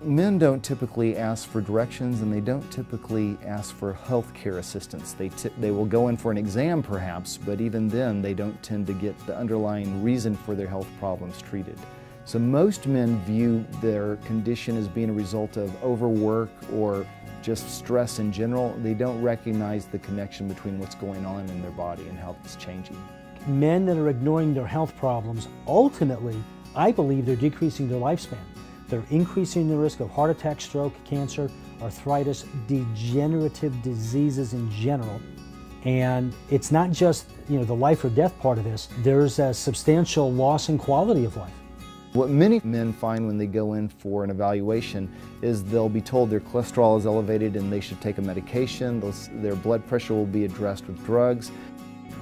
Men don't typically ask for directions, and they don't typically ask for health care assistance. They will go in for an exam perhaps, but even then they don't tend to get the underlying reason for their health problems treated. So most men view their condition as being a result of overwork or just stress in general. They don't recognize the connection between what's going on in their body and how it's changing. Men that are ignoring their health problems, ultimately, I believe they're decreasing their lifespan. They're increasing the risk of heart attack, stroke, cancer, arthritis, degenerative diseases in general. And it's not just, the life or death part of this. There's a substantial loss in quality of life. What many men find when they go in for an evaluation is they'll be told their cholesterol is elevated and they should take a medication. Their blood pressure will be addressed with drugs.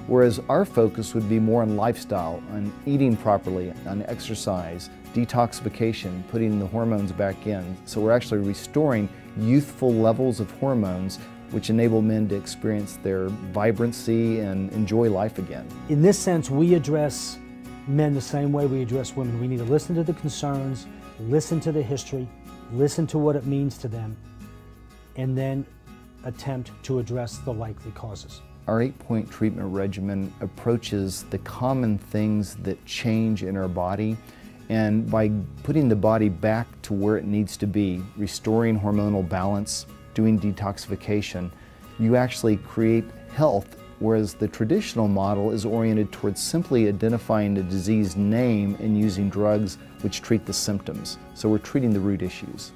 Whereas our focus would be more on lifestyle, on eating properly, on exercise, detoxification, putting the hormones back in. So we're actually restoring youthful levels of hormones which enable men to experience their vibrancy and enjoy life again. In this sense, we address men the same way we address women. We need to listen to the concerns, listen to the history, listen to what it means to them, and then attempt to address the likely causes. Our 8-point treatment regimen approaches the common things that change in our body, and by putting the body back to where it needs to be, restoring hormonal balance, doing detoxification, you actually create health, whereas the traditional model is oriented towards simply identifying the disease name and using drugs which treat the symptoms. So we're treating the root issues.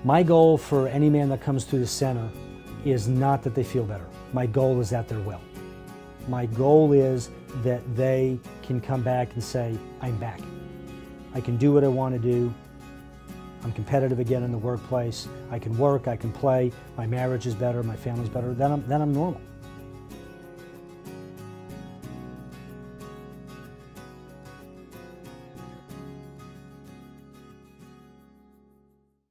My goal for any man that comes through the center is not that they feel better. My goal is that they're well. My goal is that they can come back and say, I'm back. I can do what I want to do. I'm competitive again in the workplace. I can work, I can play, my marriage is better, my family's better, then I'm normal.